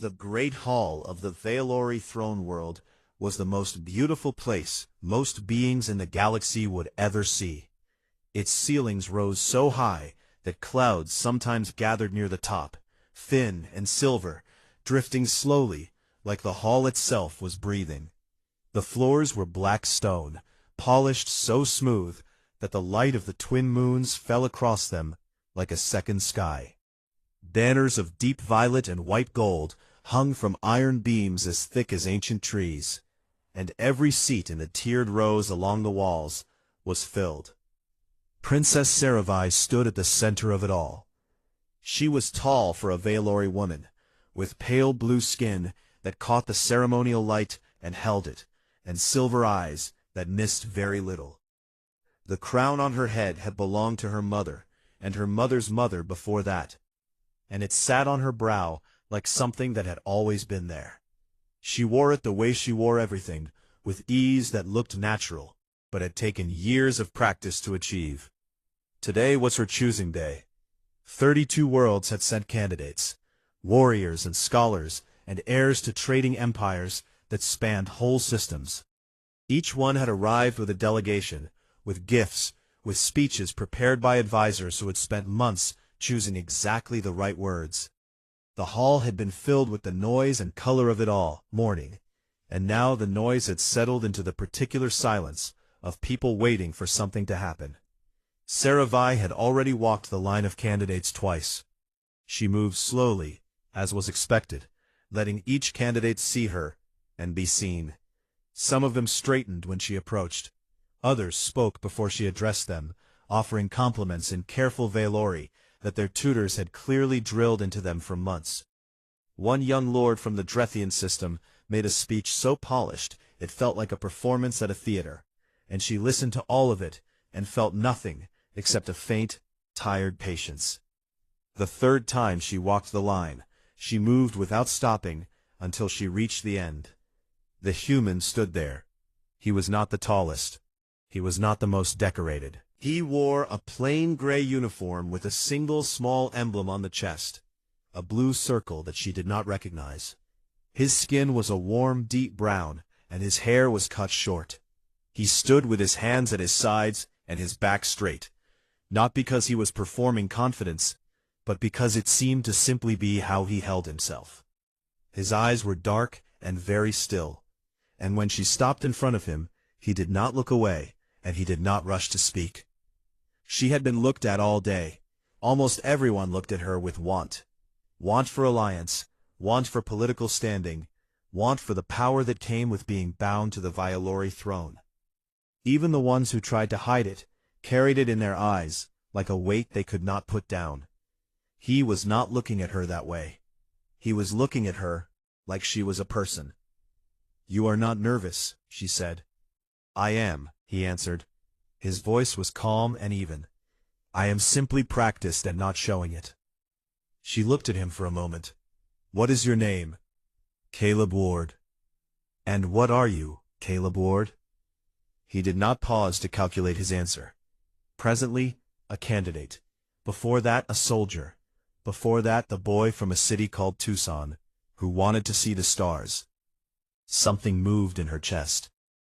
The great hall of the Valori throne world was the most beautiful place most beings in the galaxy would ever see. Its ceilings rose so high that clouds sometimes gathered near the top, thin and silver, drifting slowly, like the hall itself was breathing. The floors were black stone, polished so smooth that the light of the twin moons fell across them like a second sky. Banners of deep violet and white gold hung from iron beams as thick as ancient trees, and every seat in the tiered rows along the walls was filled. Princess HFYSci-Fi stood at the center of it all. She was tall for a Valori woman, with pale blue skin that caught the ceremonial light and held it, and silver eyes that missed very little. The crown on her head had belonged to her mother, and her mother's mother before that, and it sat on her brow like something that had always been there. She wore it the way she wore everything, with ease that looked natural, but had taken years of practice to achieve. Today was her choosing day. 32 worlds had sent candidates, warriors and scholars, and heirs to trading empires that spanned whole systems. Each one had arrived with a delegation, with gifts, with speeches prepared by advisors who had spent months choosing exactly the right words. The hall had been filled with the noise and color of it all morning, and now the noise had settled into the particular silence of people waiting for something to happen. HFYSci-Fi had already walked the line of candidates twice. She moved slowly, as was expected, letting each candidate see her and be seen. Some of them straightened when she approached. Others spoke before she addressed them, offering compliments in careful Valori that their tutors had clearly drilled into them for months. One young lord from the Drethian system made a speech so polished it felt like a performance at a theater, and she listened to all of it and felt nothing except a faint, tired patience. The third time she walked the line, she moved without stopping until she reached the end. The human stood there. He was not the tallest. He was not the most decorated. He wore a plain gray uniform with a single small emblem on the chest, a blue circle that she did not recognize. His skin was a warm, deep brown, and his hair was cut short. He stood with his hands at his sides and his back straight, not because he was performing confidence, but because it seemed to simply be how he held himself. His eyes were dark and very still, and when she stopped in front of him, he did not look away, and he did not rush to speak. She had been looked at all day. Almost everyone looked at her with want. Want for alliance, want for political standing, want for the power that came with being bound to the Valori throne. Even the ones who tried to hide it carried it in their eyes, like a weight they could not put down. He was not looking at her that way. He was looking at her like she was a person. "You are not nervous," she said. "I am," he answered. His voice was calm and even. "I am simply practiced at not showing it." She looked at him for a moment. "What is your name?" "Caleb Ward." "And what are you, Caleb Ward?" He did not pause to calculate his answer. Presently, a candidate. Before that, a soldier. Before that, the boy from a city called Tucson, who wanted to see the stars. Something moved in her chest.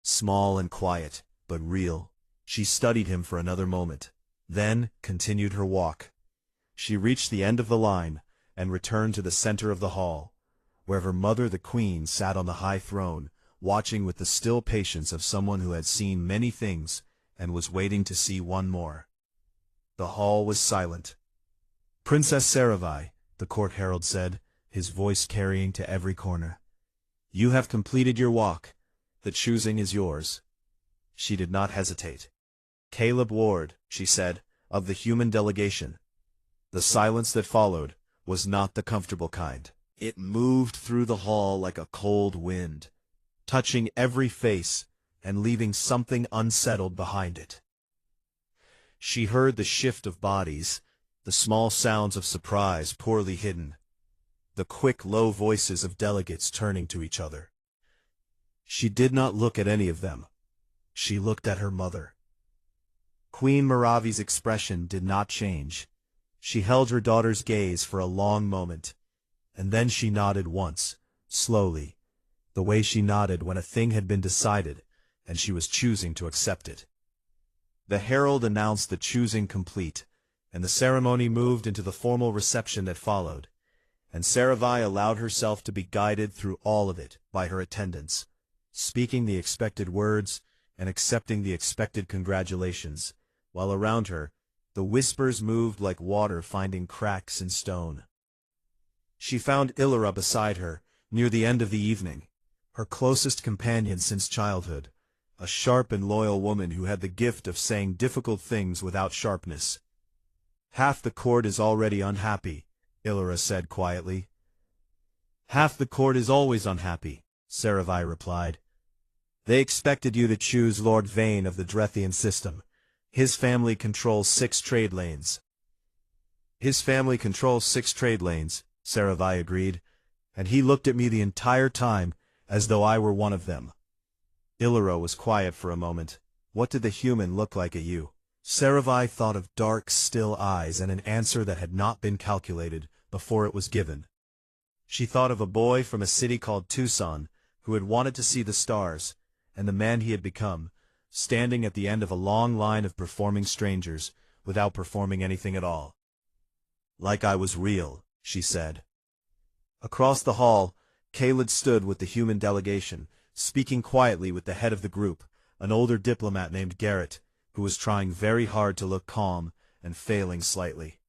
Small and quiet, but real. She studied him for another moment, then continued her walk. She reached the end of the line and returned to the center of the hall, where her mother the queen sat on the high throne, watching with the still patience of someone who had seen many things and was waiting to see one more. The hall was silent. "Princess HFYSci-Fi," the court herald said, his voice carrying to every corner. "You have completed your walk. The choosing is yours." She did not hesitate. "Caleb Ward," she said, "of the human delegation." The silence that followed was not the comfortable kind. It moved through the hall like a cold wind, touching every face and leaving something unsettled behind it. She heard the shift of bodies, the small sounds of surprise poorly hidden, the quick, low voices of delegates turning to each other. She did not look at any of them. She looked at her mother. Queen Moravi's expression did not change. She held her daughter's gaze for a long moment. and then she nodded once, slowly, the way she nodded when a thing had been decided, and she was choosing to accept it. The herald announced the choosing complete, and the ceremony moved into the formal reception that followed, and HFYSci-Fi allowed herself to be guided through all of it by her attendants, speaking the expected words and accepting the expected congratulations, while around her, the whispers moved like water finding cracks in stone. She found Illyra beside her, near the end of the evening, her closest companion since childhood, a sharp and loyal woman who had the gift of saying difficult things without sharpness. "Half the court is already unhappy," Illyra said quietly. "Half the court is always unhappy," HFYSci-Fi replied. "They expected you to choose Lord Vane of the Drethian system. His family controls 6 trade lanes." "His family controls 6 trade lanes," HFYSci-Fi agreed, "and he looked at me the entire time as though I were one of them." Illyra was quiet for a moment. "What did the human look like at you?" HFYSci-Fi thought of dark, still eyes and an answer that had not been calculated before it was given. She thought of a boy from a city called Tucson who had wanted to see the stars, and the man he had become, standing at the end of a long line of performing strangers, without performing anything at all. "Like I was real," she said. Across the hall, Caleb stood with the human delegation, speaking quietly with the head of the group, an older diplomat named Garrett, who was trying very hard to look calm and failing slightly.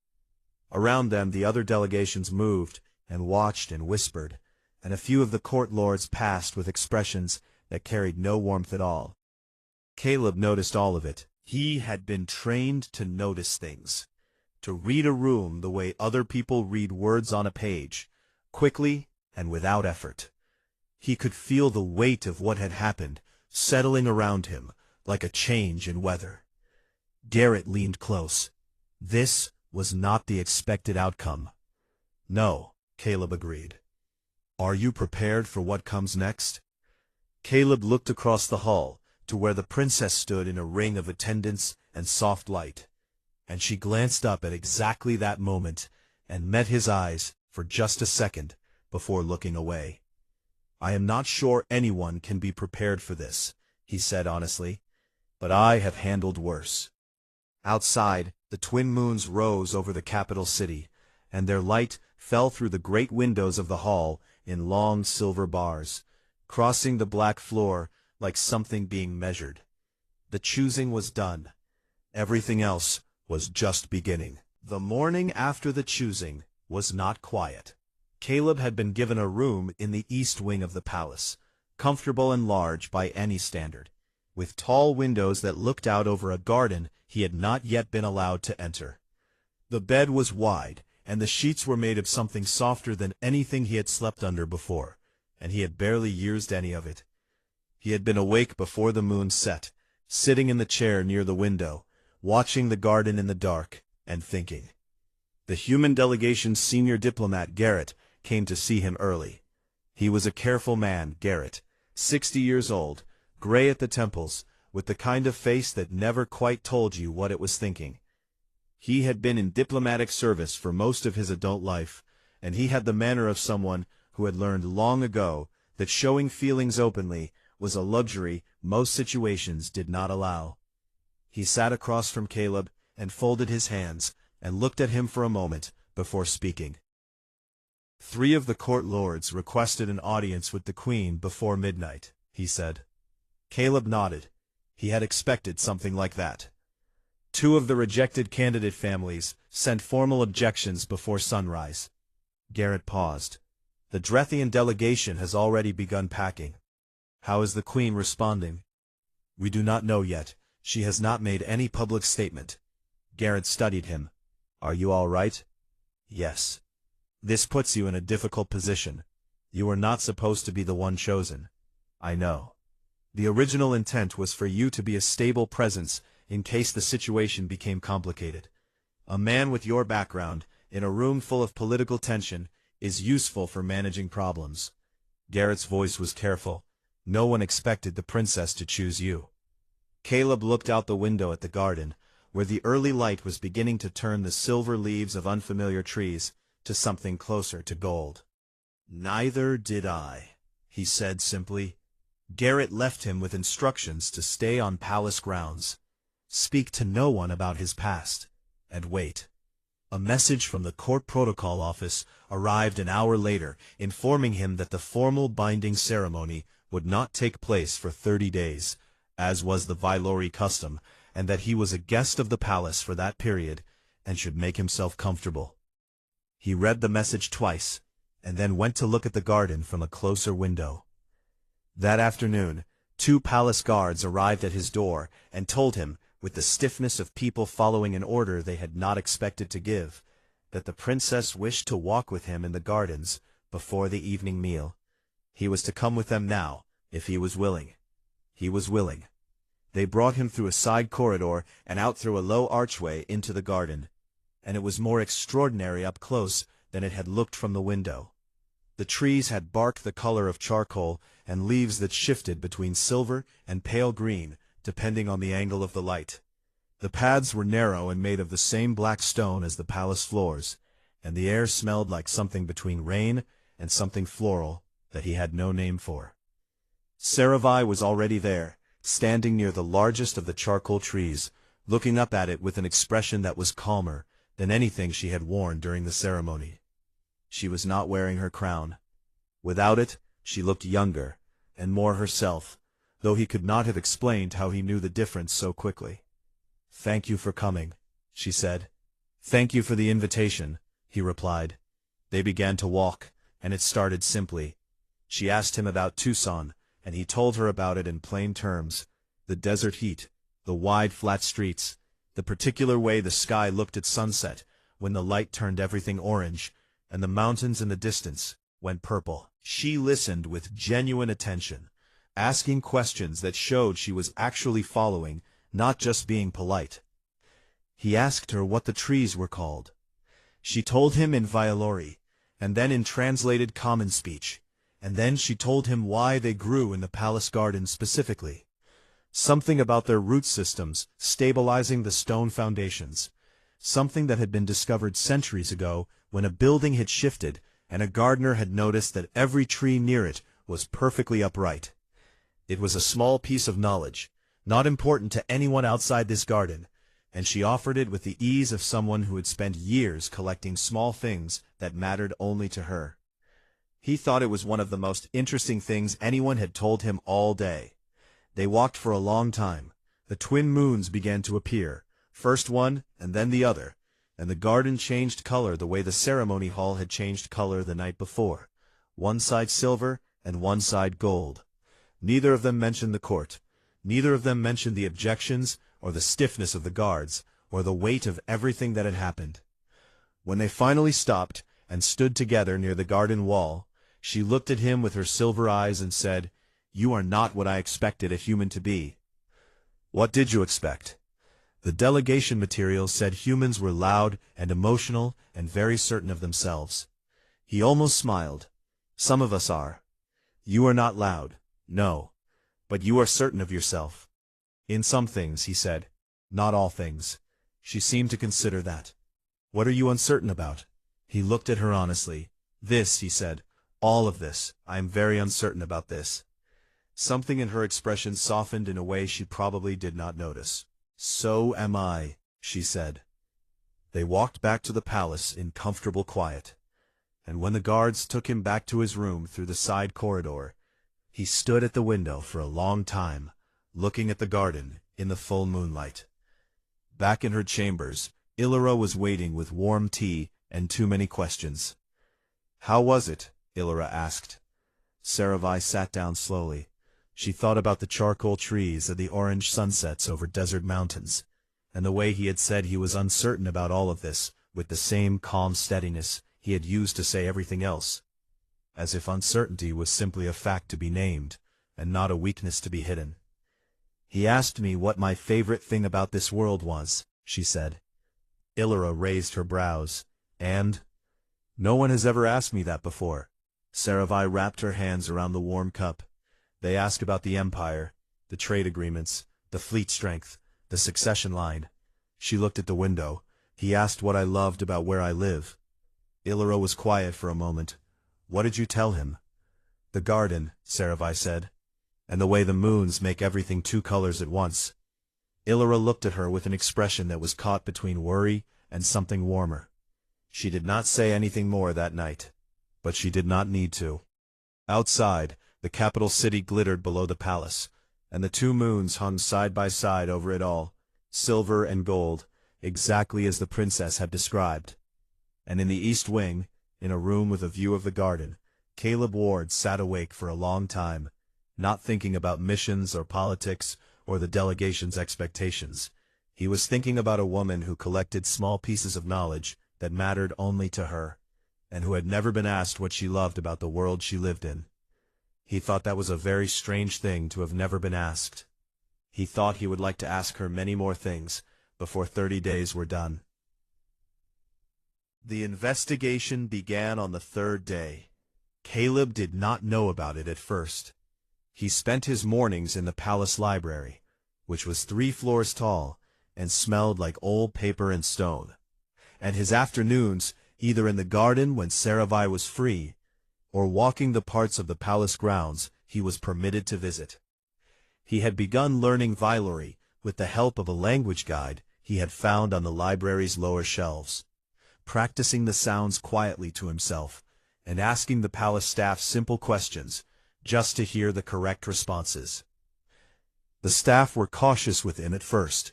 Around them the other delegations moved and watched and whispered, and a few of the court lords passed with expressions that carried no warmth at all. Caleb noticed all of it. He had been trained to notice things, to read a room the way other people read words on a page, quickly and without effort. He could feel the weight of what had happened settling around him like a change in weather. Garrett leaned close. This was not the expected outcome. "No," Caleb agreed. "Are you prepared for what comes next?" Caleb looked across the hall to where the princess stood in a ring of attendants and soft light, and she glanced up at exactly that moment and met his eyes for just a second before looking away. "I am not sure anyone can be prepared for this," he said honestly, "but I have handled worse." Outside, the twin moons rose over the capital city, and their light fell through the great windows of the hall in long silver bars, crossing the black floor like something being measured. The choosing was done. Everything else was just beginning. The morning after the choosing was not quiet. Caleb had been given a room in the east wing of the palace, comfortable and large by any standard, with tall windows that looked out over a garden he had not yet been allowed to enter. The bed was wide, and the sheets were made of something softer than anything he had slept under before, and he had barely used any of it. He had been awake before the moon set, sitting in the chair near the window, watching the garden in the dark, and thinking. The human delegation's senior diplomat, Garrett, came to see him early. He was a careful man, Garrett, 60 years old, gray at the temples, with the kind of face that never quite told you what it was thinking. He had been in diplomatic service for most of his adult life, and he had the manner of someone who had learned long ago that showing feelings openly was a luxury most situations did not allow. He sat across from Caleb and folded his hands and looked at him for a moment before speaking. 3 of the court lords requested an audience with the Queen before midnight, he said. Caleb nodded. He had expected something like that. 2 of the rejected candidate families sent formal objections before sunrise. Garrett paused. The Drethian delegation has already begun packing. How is the Queen responding? We do not know yet. She has not made any public statement. Garrett studied him. Are you all right? Yes. This puts you in a difficult position. You were not supposed to be the one chosen. I know. The original intent was for you to be a stable presence in case the situation became complicated. A man with your background, in a room full of political tension, is useful for managing problems. Garrett's voice was careful. No one expected the princess to choose you. Caleb looked out the window at the garden, where the early light was beginning to turn the silver leaves of unfamiliar trees to something closer to gold. Neither did I, he said simply. Garrett left him with instructions to stay on palace grounds, speak to no one about his past, and wait. A message from the court protocol office arrived an hour later, informing him that the formal binding ceremony would not take place for 30 days, as was the Vailori custom, and that he was a guest of the palace for that period, and should make himself comfortable. He read the message twice, and then went to look at the garden from a closer window. That afternoon, 2 palace guards arrived at his door and told him, with the stiffness of people following an order they had not expected to give, that the princess wished to walk with him in the gardens before the evening meal. He was to come with them now, if he was willing. He was willing. They brought him through a side corridor and out through a low archway into the garden, and it was more extraordinary up close than it had looked from the window. The trees had bark the color of charcoal and leaves that shifted between silver and pale green, depending on the angle of the light. The paths were narrow and made of the same black stone as the palace floors, and the air smelled like something between rain and something floral that he had no name for. HFYSci-Fi was already there, standing near the largest of the charcoal trees, looking up at it with an expression that was calmer than anything she had worn during the ceremony. She was not wearing her crown. Without it, she looked younger and more herself, though he could not have explained how he knew the difference so quickly. "Thank you for coming," she said. "Thank you for the invitation," he replied. They began to walk, and it started simply. She asked him about Tucson, and he told her about it in plain terms: the desert heat, the wide flat streets, the particular way the sky looked at sunset, when the light turned everything orange, and the mountains in the distance went purple. She listened with genuine attention, asking questions that showed she was actually following, not just being polite. He asked her what the trees were called. She told him in Vailori, and then in translated common speech, and then she told him why they grew in the palace garden specifically. Something about their root systems stabilizing the stone foundations, something that had been discovered centuries ago when a building had shifted and a gardener had noticed that every tree near it was perfectly upright. It was a small piece of knowledge, not important to anyone outside this garden, and she offered it with the ease of someone who had spent years collecting small things that mattered only to her. He thought it was one of the most interesting things anyone had told him all day. They walked for a long time. The twin moons began to appear, first one and then the other, and the garden changed color the way the ceremony hall had changed color the night before, one side silver and one side gold. Neither of them mentioned the court. Neither of them mentioned the objections, or the stiffness of the guards, or the weight of everything that had happened. When they finally stopped and stood together near the garden wall, she looked at him with her silver eyes and said, "You are not what I expected a human to be." "What did you expect?" The delegation materials said humans were loud and emotional and very certain of themselves. He almost smiled. "Some of us are. You are not loud, no, but you are certain of yourself." "In some things," he said. "Not all things." She seemed to consider that. "What are you uncertain about?" He looked at her honestly. "This," he said. "All of this. I am very uncertain about this." Something in her expression softened in a way she probably did not notice. "So am I," she said. They walked back to the palace in comfortable quiet, and when the guards took him back to his room through the side corridor, he stood at the window for a long time, looking at the garden in the full moonlight. Back in her chambers, Illyra was waiting with warm tea and too many questions. "How was it?" Illyra asked. HFYSci-Fi sat down slowly. She thought about the charcoal trees and the orange sunsets over desert mountains, and the way he had said he was uncertain about all of this, with the same calm steadiness he had used to say everything else, as if uncertainty was simply a fact to be named, and not a weakness to be hidden. "He asked me what my favorite thing about this world was," she said. Illyra raised her brows. "And? No one has ever asked me that before." HFYSci-Fi wrapped her hands around the warm cup. "They ask about the empire, the trade agreements, the fleet strength, the succession line." She looked at the window. "He asked what I loved about where I live." Illyra was quiet for a moment. What did you tell him? The garden, HFYSci-Fi said, and the way the moons make everything two colors at once. Illyra looked at her with an expression that was caught between worry and something warmer. She did not say anything more that night, but she did not need to. Outside, the capital city glittered below the palace, and the two moons hung side by side over it all, silver and gold, exactly as the princess had described. And in the east wing, in a room with a view of the garden, Caleb Ward sat awake for a long time, not thinking about missions or politics or the delegation's expectations. He was thinking about a woman who collected small pieces of knowledge that mattered only to her, and who had never been asked what she loved about the world she lived in. He thought that was a very strange thing to have never been asked. He thought he would like to ask her many more things before 30 days were done. The investigation began on the third day. Caleb did not know about it at first. He spent his mornings in the palace library, which was 3 floors tall and smelled like old paper and stone, and his afternoons either in the garden when HFYSci-Fi was free, or walking the parts of the palace grounds he was permitted to visit. He had begun learning Vailori with the help of a language guide he had found on the library's lower shelves, practicing the sounds quietly to himself, and asking the palace staff simple questions, just to hear the correct responses. The staff were cautious with him at first,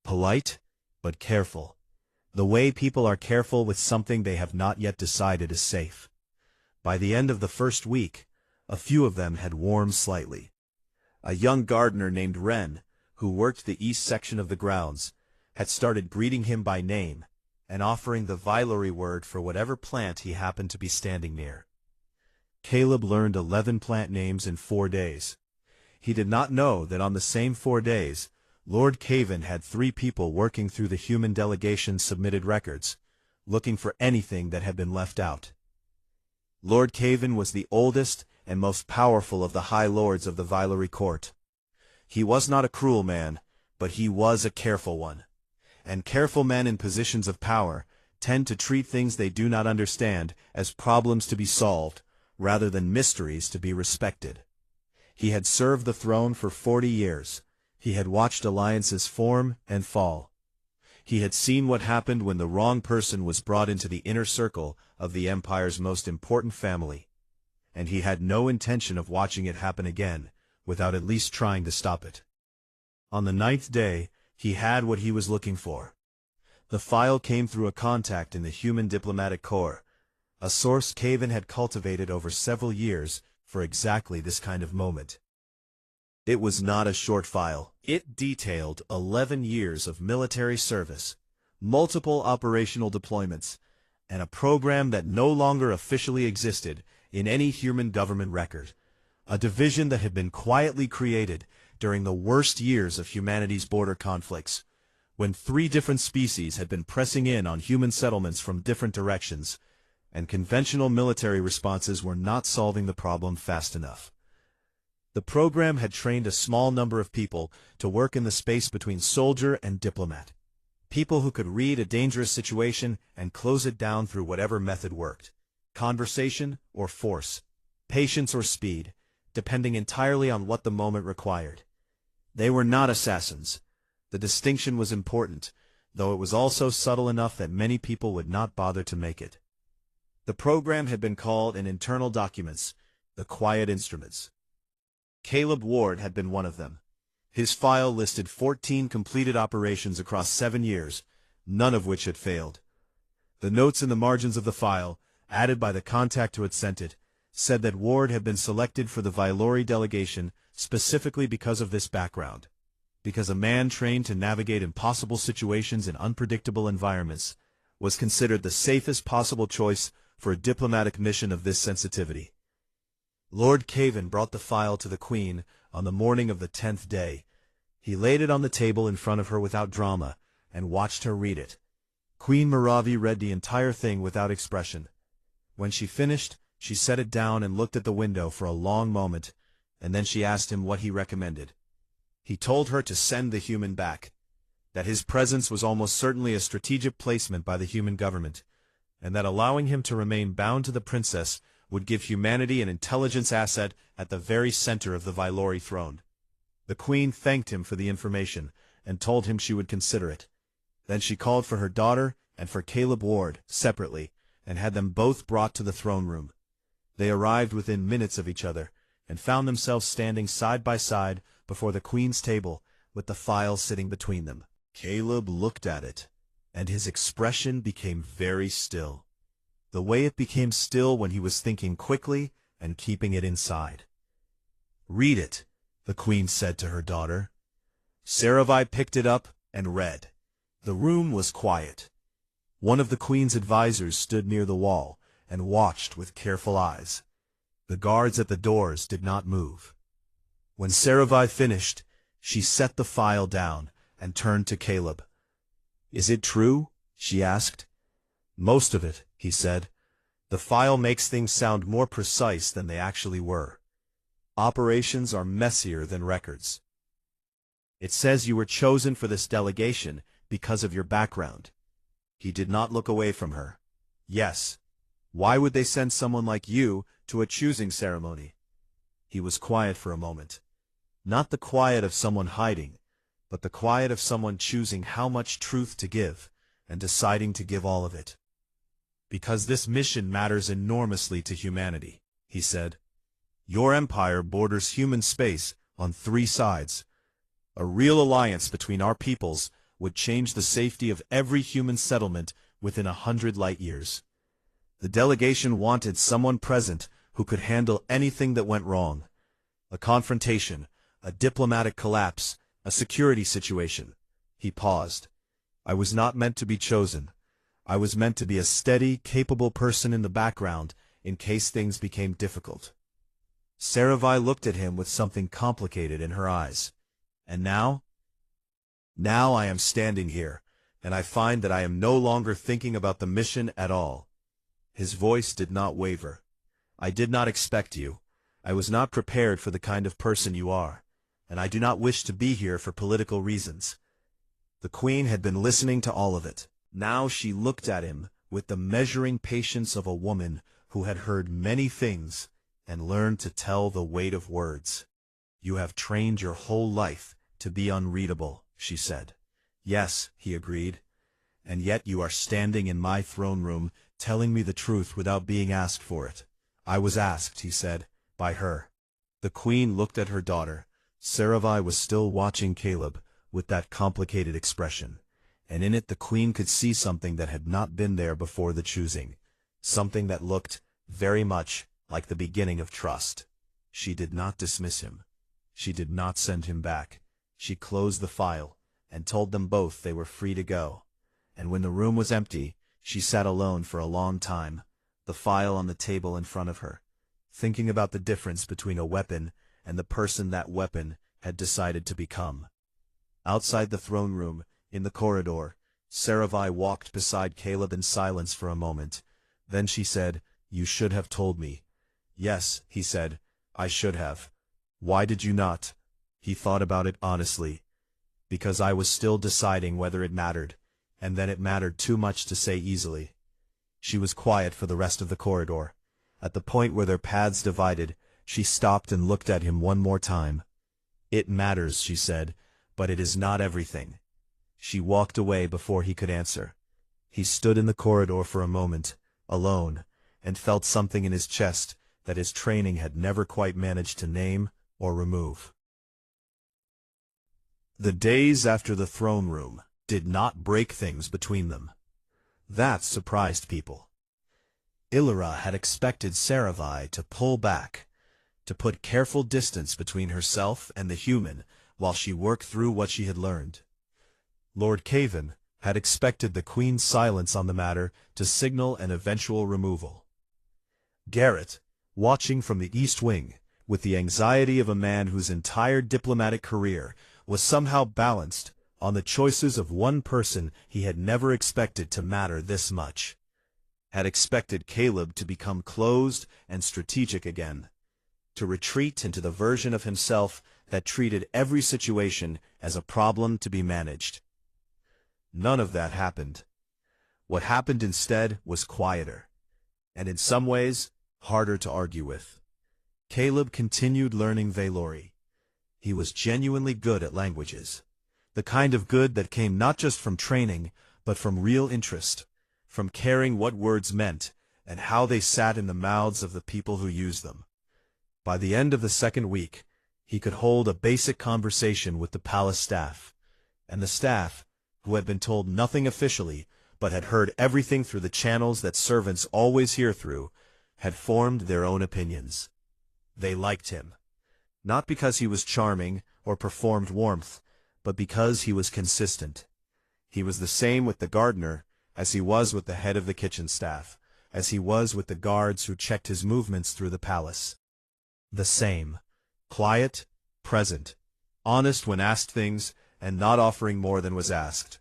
polite, but careful, the way people are careful with something they have not yet decided is safe. By the end of the first week, a few of them had warmed slightly. A young gardener named Wren, who worked the east section of the grounds, had started greeting him by name and offering the Vailori word for whatever plant he happened to be standing near. Caleb learned 11 plant names in 4 days. He did not know that on the same 4 days, Lord Caven had 3 people working through the human delegation's submitted records, looking for anything that had been left out. Lord Caven was the oldest and most powerful of the High Lords of the Vailori court. He was not a cruel man, but he was a careful one. And careful men in positions of power tend to treat things they do not understand as problems to be solved, rather than mysteries to be respected. He had served the throne for 40 years. He had watched alliances form and fall. He had seen what happened when the wrong person was brought into the inner circle of the Empire's most important family, and he had no intention of watching it happen again without at least trying to stop it. On the 9th day, he had what he was looking for. The file came through a contact in the Human Diplomatic Corps, a source Caven had cultivated over several years for exactly this kind of moment. It was not a short file. It detailed 11 years of military service, multiple operational deployments, and a program that no longer officially existed in any human government record, a division that had been quietly created during the worst years of humanity's border conflicts, when 3 different species had been pressing in on human settlements from different directions, and conventional military responses were not solving the problem fast enough. The program had trained a small number of people to work in the space between soldier and diplomat, people who could read a dangerous situation and close it down through whatever method worked, conversation or force, patience or speed, depending entirely on what the moment required. They were not assassins. The distinction was important, though it was also subtle enough that many people would not bother to make it. The program had been called in internal documents, the Quiet Instruments. Caleb Ward had been one of them. His file listed 14 completed operations across 7 years, none of which had failed. The notes in the margins of the file, added by the contact who had sent it, said that Ward had been selected for the Vailori delegation specifically because of this background, because a man trained to navigate impossible situations in unpredictable environments was considered the safest possible choice for a diplomatic mission of this sensitivity. Lord Caven brought the file to the Queen on the morning of the 10th day. He laid it on the table in front of her without drama and watched her read it. Queen Meravi read the entire thing without expression. When she finished, she set it down and looked at the window for a long moment, and then she asked him what he recommended. He told her to send the human back, that his presence was almost certainly a strategic placement by the human government, and that allowing him to remain bound to the princess would give humanity an intelligence asset at the very center of the Vylori throne. The queen thanked him for the information and told him she would consider it. Then she called for her daughter and for Caleb Ward separately and had them both brought to the throne room. They arrived within minutes of each other and found themselves standing side by side before the queen's table with the file sitting between them. Caleb looked at it, and his expression became very still, the way it became still when he was thinking quickly and keeping it inside. "Read it," the queen said to her daughter. Saravai picked it up and read. The room was quiet. One of the queen's advisors stood near the wall and watched with careful eyes. The guards at the doors did not move. When Saravai finished, she set the file down and turned to Caleb. "Is it true?" she asked. "Most of it," he said. "The file makes things sound more precise than they actually were. Operations are messier than records. It says you were chosen for this delegation because of your background." He did not look away from her. "Yes. Why would they send someone like you to a choosing ceremony?" He was quiet for a moment. Not the quiet of someone hiding, but the quiet of someone choosing how much truth to give and deciding to give all of it. "Because this mission matters enormously to humanity," he said. "Your empire borders human space on 3 sides. A real alliance between our peoples would change the safety of every human settlement within 100 light-years. The delegation wanted someone present who could handle anything that went wrong. A confrontation, a diplomatic collapse, a security situation." He paused. "I was not meant to be chosen. I was meant to be a steady, capable person in the background in case things became difficult." Saravai looked at him with something complicated in her eyes. "And now?" "Now I am standing here, and I find that I am no longer thinking about the mission at all." His voice did not waver. "I did not expect you. I was not prepared for the kind of person you are, and I do not wish to be here for political reasons." The queen had been listening to all of it. Now she looked at him with the measuring patience of a woman who had heard many things and learned to tell the weight of words. "You have trained your whole life to be unreadable," she said. "Yes," he agreed. "And yet you are standing in my throne room telling me the truth without being asked for it." "I was asked," he said, "by her." The queen looked at her daughter. Saravai was still watching Caleb with that complicated expression, and in it the queen could see something that had not been there before the choosing, something that looked very much like the beginning of trust. She did not dismiss him. She did not send him back. She closed the file and told them both they were free to go. And when the room was empty, she sat alone for a long time, the file on the table in front of her, thinking about the difference between a weapon and the person that weapon had decided to become. Outside the throne room, in the corridor, Saravai walked beside Caleb in silence for a moment. Then she said, "You should have told me." "Yes," he said, "I should have." "Why did you not?" He thought about it honestly. "Because I was still deciding whether it mattered, and then it mattered too much to say easily." She was quiet for the rest of the corridor. At the point where their paths divided, she stopped and looked at him one more time. "It matters," she said, "but it is not everything." She walked away before he could answer. He stood in the corridor for a moment, alone, and felt something in his chest that his training had never quite managed to name or remove. The days after the throne room did not break things between them. That surprised people. Illyra had expected Saravai to pull back, to put careful distance between herself and the human while she worked through what she had learned. Lord Cavan had expected the Queen's silence on the matter to signal an eventual removal. Garrett, watching from the East Wing, with the anxiety of a man whose entire diplomatic career was somehow balanced on the choices of one person he had never expected to matter this much, had expected Caleb to become closed and strategic again, to retreat into the version of himself that treated every situation as a problem to be managed. None of that happened. What happened instead was quieter, and in some ways, harder to argue with. Caleb continued learning Valori. He was genuinely good at languages. The kind of good that came not just from training, but from real interest, from caring what words meant and how they sat in the mouths of the people who used them. By the end of the second week, he could hold a basic conversation with the palace staff, and the staff, who had been told nothing officially, but had heard everything through the channels that servants always hear through, had formed their own opinions. They liked him, not because he was charming or performed warmth, but because he was consistent. He was the same with the gardener as he was with the head of the kitchen staff, as he was with the guards who checked his movements through the palace. The same. Quiet, present, honest when asked things, and not offering more than was asked.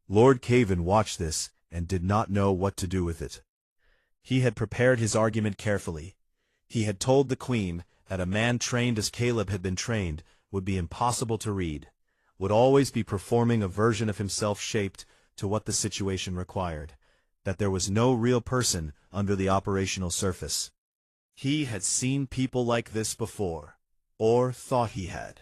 Lord Cavan watched this and did not know what to do with it. He had prepared his argument carefully. He had told the Queen that a man trained as Caleb had been trained would be impossible to read, would always be performing a version of himself shaped to what the situation required, that there was no real person under the operational surface. He had seen people like this before, or thought he had.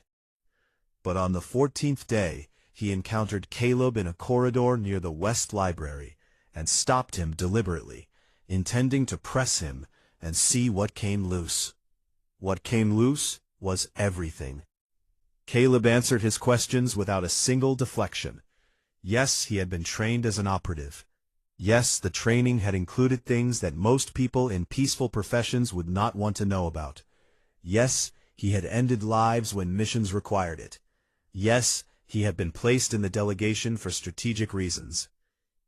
But on the 14th day, he encountered Caleb in a corridor near the West Library, and stopped him deliberately, intending to press him and see what came loose. What came loose was everything. Caleb answered his questions without a single deflection. Yes, he had been trained as an operative. Yes, the training had included things that most people in peaceful professions would not want to know about. Yes, he had ended lives when missions required it. Yes, he had been placed in the delegation for strategic reasons.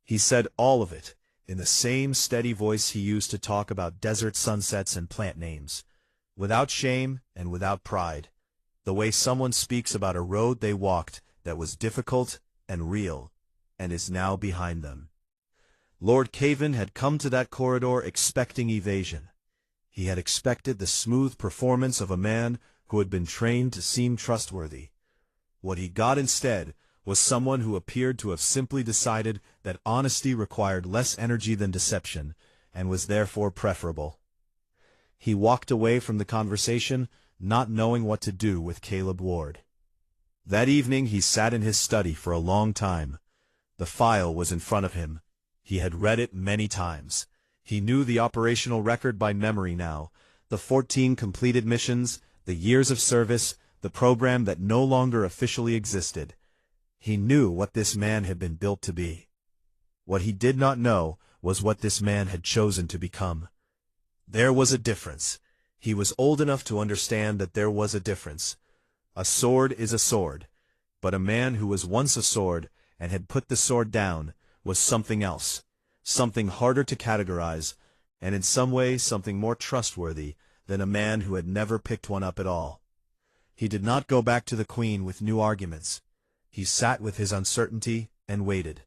He said all of it, in the same steady voice he used to talk about desert sunsets and plant names, without shame and without pride, the way someone speaks about a road they walked that was difficult and real, and is now behind them. Lord Cavan had come to that corridor expecting evasion. He had expected the smooth performance of a man who had been trained to seem trustworthy. What he got instead was someone who appeared to have simply decided that honesty required less energy than deception, and was therefore preferable. He walked away from the conversation, not knowing what to do with Caleb Ward. That evening he sat in his study for a long time. The file was in front of him. He had read it many times. He knew the operational record by memory now, the 14 completed missions, the years of service, the program that no longer officially existed. He knew what this man had been built to be. What he did not know was what this man had chosen to become. There was a difference. He was old enough to understand that there was a difference. A sword is a sword, but a man who was once a sword and had put the sword down was something else, something harder to categorize, and in some ways something more trustworthy than a man who had never picked one up at all. He did not go back to the Queen with new arguments. He sat with his uncertainty and waited.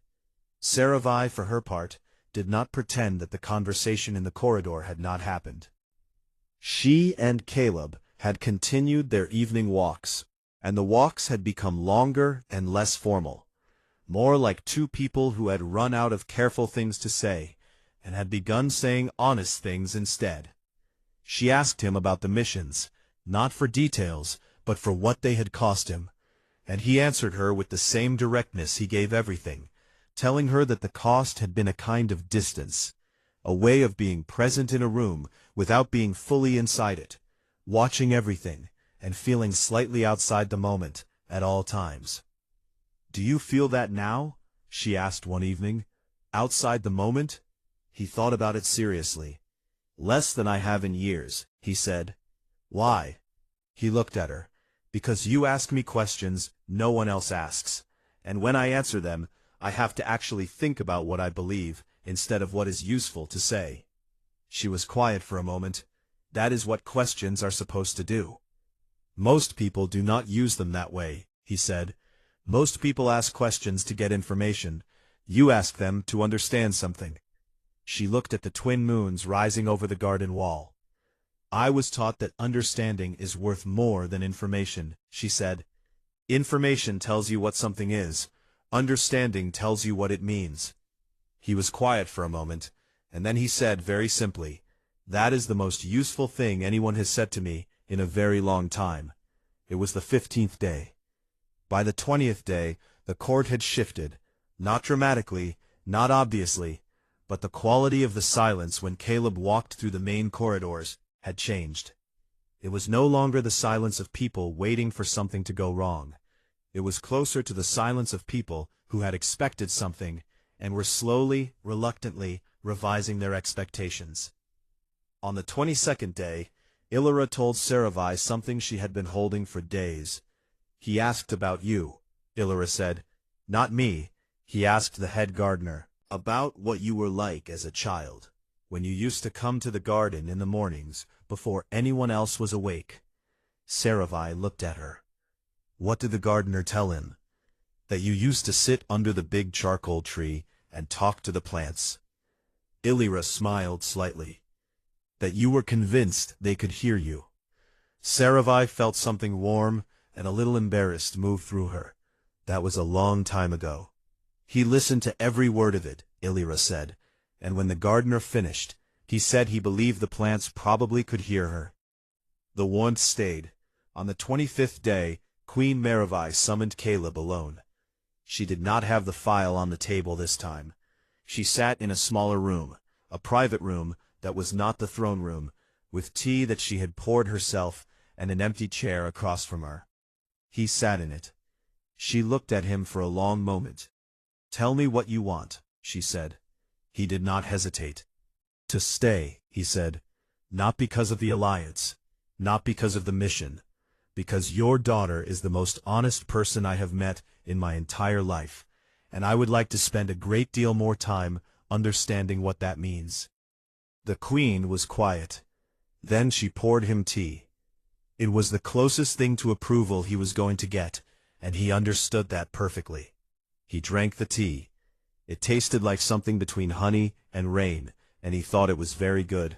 HFYSci-Fi, for her part, did not pretend that the conversation in the corridor had not happened. She and Caleb had continued their evening walks, and the walks had become longer and less formal, more like two people who had run out of careful things to say, and had begun saying honest things instead. She asked him about the missions, not for details, but for what they had cost him, and he answered her with the same directness he gave everything, telling her that the cost had been a kind of distance, a way of being present in a room without being fully inside it, watching everything, and feeling slightly outside the moment at all times. "Do you feel that now?" she asked one evening. "Outside the moment?" He thought about it seriously. "Less than I have in years," he said. "Why?" He looked at her. "Because you ask me questions no one else asks, and when I answer them, I have to actually think about what I believe, instead of what is useful to say." She was quiet for a moment. "That is what questions are supposed to do." "Most people do not use them that way," he said. "Most people ask questions to get information. You ask them to understand something." She looked at the twin moons rising over the garden wall. "I was taught that understanding is worth more than information," she said. "Information tells you what something is. Understanding tells you what it means." He was quiet for a moment, and then he said very simply, That is the most useful thing anyone has said to me in a very long time. It was the 15th day. By the 20th day, the court had shifted, not dramatically, not obviously, but the quality of the silence when Caleb walked through the main corridors had changed. It was no longer the silence of people waiting for something to go wrong. It was closer to the silence of people who had expected something and were slowly, reluctantly, revising their expectations. On the 22nd day, Illyra told Saravai something she had been holding for days. "He asked about you," Illyra said. "Not me," he asked the head gardener. "About what you were like as a child, when you used to come to the garden in the mornings before anyone else was awake." Saravai looked at her. "What did the gardener tell him?" "That you used to sit under the big charcoal tree and talk to the plants." Illyra smiled slightly. "That you were convinced they could hear you." Saravai felt something warm and a little embarrassed move through her. That was a long time ago. "He listened to every word of it," Illyra said, "and when the gardener finished, he said he believed the plants probably could hear her." The warmth stayed. On the 25th day, Queen Merivai summoned Caleb alone. She did not have the file on the table this time. She sat in a smaller room, a private room that was not the throne room, with tea that she had poured herself and an empty chair across from her. He sat in it. She looked at him for a long moment. "Tell me what you want," she said. He did not hesitate. "To stay," he said, "not because of the alliance, not because of the mission, because your daughter is the most honest person I have met in my entire life, and I would like to spend a great deal more time understanding what that means." The queen was quiet. Then she poured him tea. It was the closest thing to approval he was going to get, and he understood that perfectly. He drank the tea. It tasted like something between honey and rain, and he thought it was very good.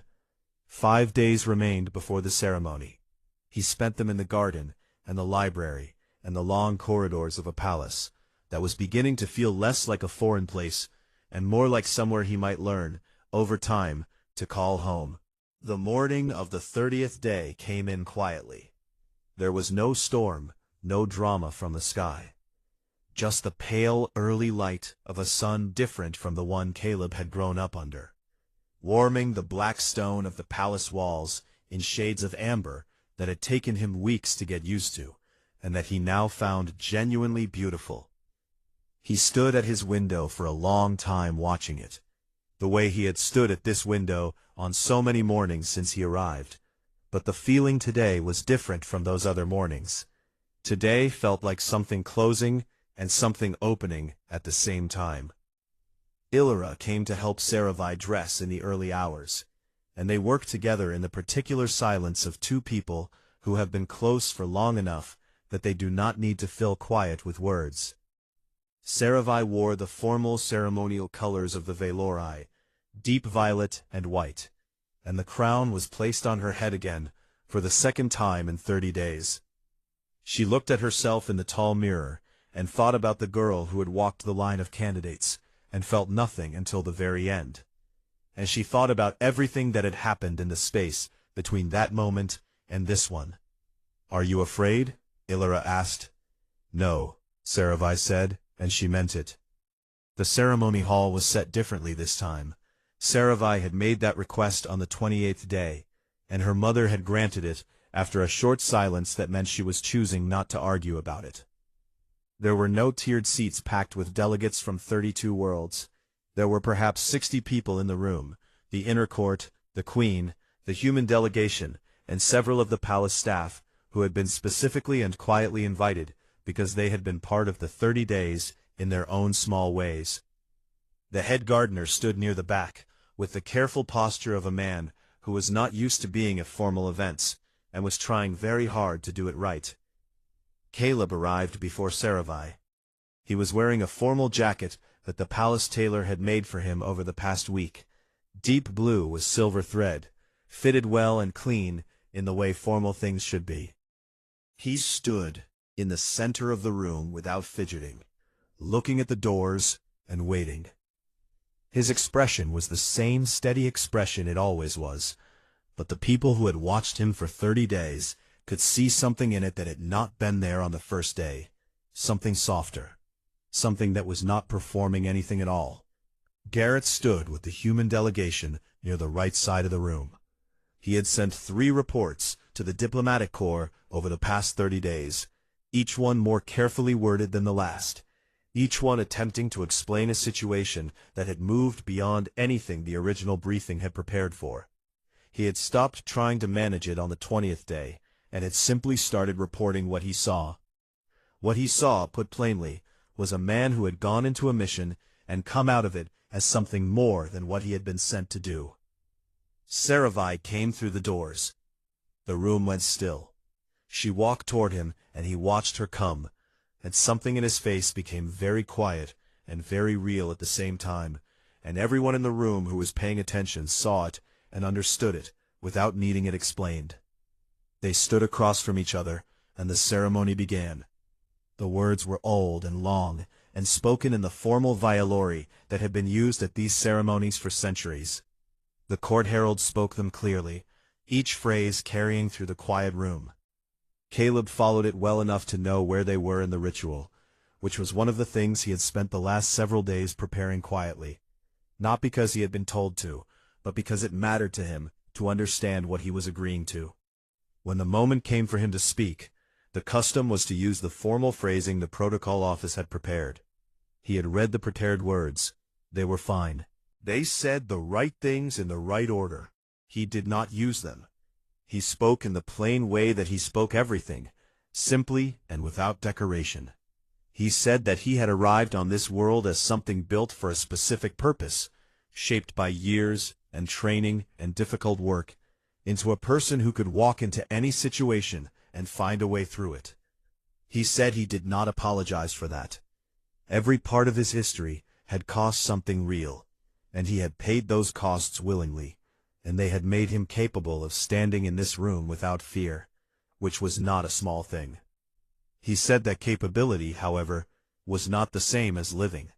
5 days remained before the ceremony. He spent them in the garden, and the library, and the long corridors of a palace that was beginning to feel less like a foreign place, and more like somewhere he might learn, over time, to call home. The morning of the 30th day came in quietly. There was no storm, no drama from the sky. Just the pale, early light of a sun different from the one Caleb had grown up under, warming the black stone of the palace walls in shades of amber that had taken him weeks to get used to, and that he now found genuinely beautiful. He stood at his window for a long time watching it, the way he had stood at this window on so many mornings since he arrived. But the feeling today was different from those other mornings. Today felt like something closing and something opening at the same time. Illyra came to help Saravai dress in the early hours, and they worked together in the particular silence of two people who have been close for long enough that they do not need to fill quiet with words. Saravai wore the formal ceremonial colors of the Velorai, deep violet and white, and the crown was placed on her head again for the second time in 30 days. She looked at herself in the tall mirror and thought about the girl who had walked the line of candidates and felt nothing until the very end. And she thought about everything that had happened in the space between that moment and this one. "Are you afraid?" Illyra asked. "No," Saravai said, and she meant it. The ceremony hall was set differently this time. Saravai had made that request on the 28th day, and her mother had granted it after a short silence that meant she was choosing not to argue about it. There were no tiered seats packed with delegates from 32 worlds. There were perhaps 60 people in the room, the inner court, the queen, the human delegation, and several of the palace staff, who had been specifically and quietly invited because they had been part of the 30 days in their own small ways. The head gardener stood near the back, with the careful posture of a man who was not used to being at formal events, and was trying very hard to do it right. Caleb arrived before Saravai. He was wearing a formal jacket that the palace tailor had made for him over the past week, deep blue with silver thread, fitted well and clean in the way formal things should be. He stood in the center of the room without fidgeting, looking at the doors and waiting. His expression was the same steady expression it always was, But the people who had watched him for 30 days could see something in it that had not been there on the first day. Something softer. Something that was not performing anything at all. Garrett stood with the human delegation near the right side of the room. He had sent 3 reports to the diplomatic corps over the past 30 days, each one more carefully worded than the last, each one attempting to explain a situation that had moved beyond anything the original briefing had prepared for. He had stopped trying to manage it on the 20th day, and had simply started reporting what he saw. What he saw, put plainly, was a man who had gone into a mission and come out of it as something more than what he had been sent to do. HFYSci-Fi came through the doors. The room went still. She walked toward him, and he watched her come, and something in his face became very quiet and very real at the same time, and everyone in the room who was paying attention saw it and understood it without needing it explained. They stood across from each other, and the ceremony began. The words were old and long, and spoken in the formal violori that had been used at these ceremonies for centuries. The court herald spoke them clearly, each phrase carrying through the quiet room. Caleb followed it well enough to know where they were in the ritual, which was one of the things he had spent the last several days preparing quietly, not because he had been told to, but because it mattered to him to understand what he was agreeing to. When the moment came for him to speak, the custom was to use the formal phrasing the protocol office had prepared. He had read the prepared words. They were fine. They said the right things in the right order. He did not use them. He spoke in the plain way that he spoke everything, simply and without decoration. He said that he had arrived on this world as something built for a specific purpose, shaped by years and training and difficult work, into a person who could walk into any situation and find a way through it. He said he did not apologize for that. Every part of his history had cost something real, and he had paid those costs willingly, and they had made him capable of standing in this room without fear, which was not a small thing. He said that capability, however, was not the same as living.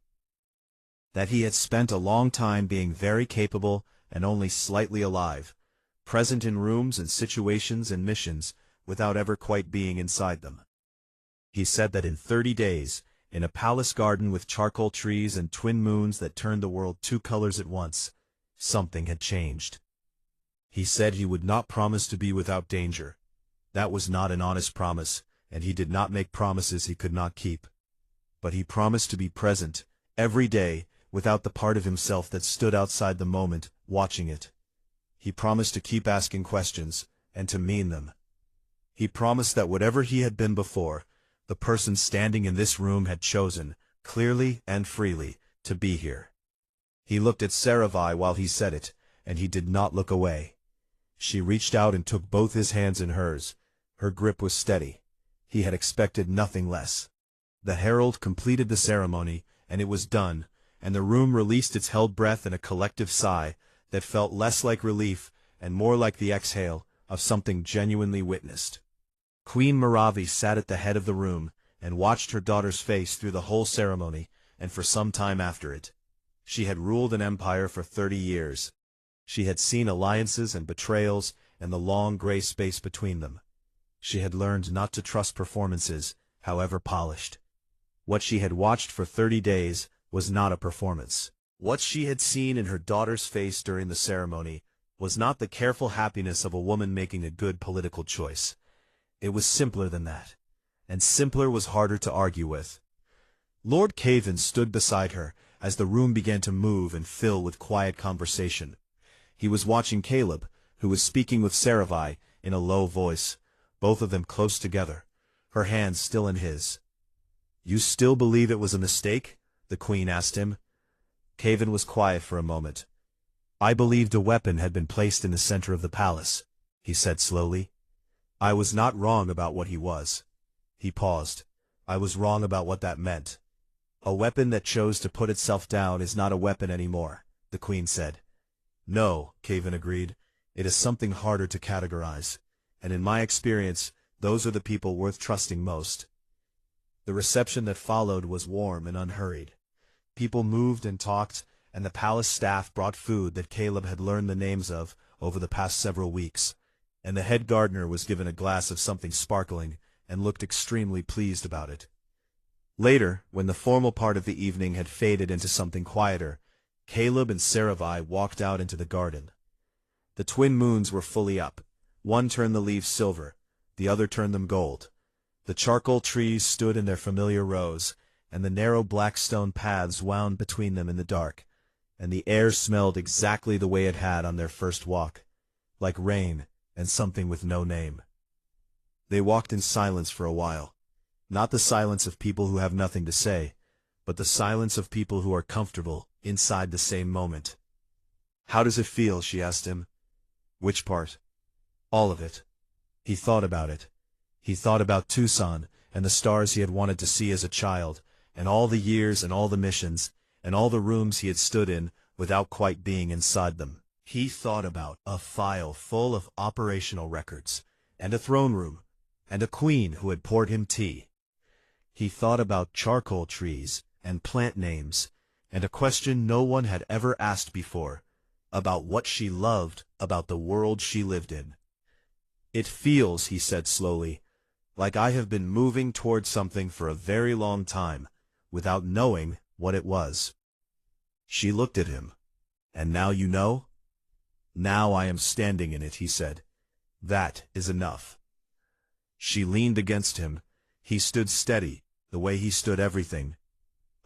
That he had spent a long time being very capable and only slightly alive, present in rooms and situations and missions without ever quite being inside them. He said that in 30 days, in a palace garden with charcoal trees and twin moons that turned the world 2 colors at once, something had changed. He said he would not promise to be without danger. That was not an honest promise, and he did not make promises he could not keep. But he promised to be present, every day, without the part of himself that stood outside the moment, watching it. He promised to keep asking questions, and to mean them. He promised that whatever he had been before, the person standing in this room had chosen, clearly and freely, to be here. He looked at HFYSci-Fi while he said it, and he did not look away. She reached out and took both his hands in hers. Her grip was steady. He had expected nothing less. The herald completed the ceremony, and it was done, and the room released its held breath in a collective sigh that felt less like relief and more like the exhale of something genuinely witnessed. Queen Meravi sat at the head of the room and watched her daughter's face through the whole ceremony and for some time after it. She had ruled an empire for 30 years. She had seen alliances and betrayals and the long gray space between them. She had learned not to trust performances, however polished. What she had watched for 30 days was not a performance. What she had seen in her daughter's face during the ceremony was not the careful happiness of a woman making a good political choice. It was simpler than that, and simpler was harder to argue with. Lord Cavan stood beside her as the room began to move and fill with quiet conversation. He was watching Caleb, who was speaking with HFYSci-Fi in a low voice, both of them close together, her hands still in his. "You still believe it was a mistake?" the Queen asked him. Cavan was quiet for a moment. "I believed a weapon had been placed in the center of the palace," he said slowly. "I was not wrong about what he was." He paused. "I was wrong about what that meant." "A weapon that chose to put itself down is not a weapon anymore," the Queen said. "No," Cavan agreed. "It is something harder to categorize, and in my experience, those are the people worth trusting most." The reception that followed was warm and unhurried. People moved and talked, and the palace staff brought food that Caleb had learned the names of over the past several weeks, and the head gardener was given a glass of something sparkling and looked extremely pleased about it. Later, when the formal part of the evening had faded into something quieter, Caleb and Sarai walked out into the garden. The twin moons were fully up. One turned the leaves silver, the other turned them gold. The charcoal trees stood in their familiar rows, and the narrow black stone paths wound between them in the dark, and the air smelled exactly the way it had on their first walk, like rain and something with no name. They walked in silence for a while, not the silence of people who have nothing to say, but the silence of people who are comfortable inside the same moment. "How does it feel?" she asked him. "Which part?" "All of it." He thought about it. He thought about Tucson and the stars he had wanted to see as a child, and all the years and all the missions, and all the rooms he had stood in without quite being inside them. He thought about a file full of operational records, and a throne room, and a queen who had poured him tea. He thought about charcoal trees, and plant names, and a question no one had ever asked before, about what she loved about the world she lived in. "It feels," he said slowly, "like I have been moving toward something for a very long time, without knowing what it was." She looked at him. "And now you know?" "Now I am standing in it," he said. "That is enough." She leaned against him. He stood steady, the way he stood everything.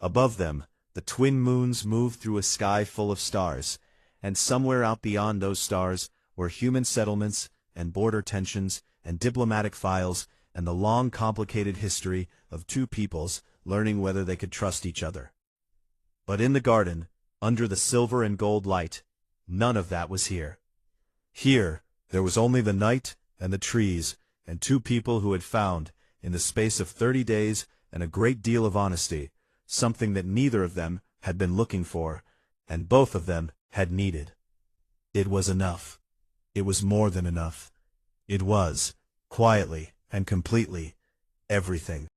Above them, the twin moons moved through a sky full of stars, and somewhere out beyond those stars were human settlements and border tensions and diplomatic files and the long complicated history of two peoples learning whether they could trust each other. But in the garden, under the silver and gold light, none of that was here. Here, there was only the night and the trees and two people who had found, in the space of 30 days and a great deal of honesty, something that neither of them had been looking for, and both of them had needed. It was enough. It was more than enough. It was, quietly and completely, everything.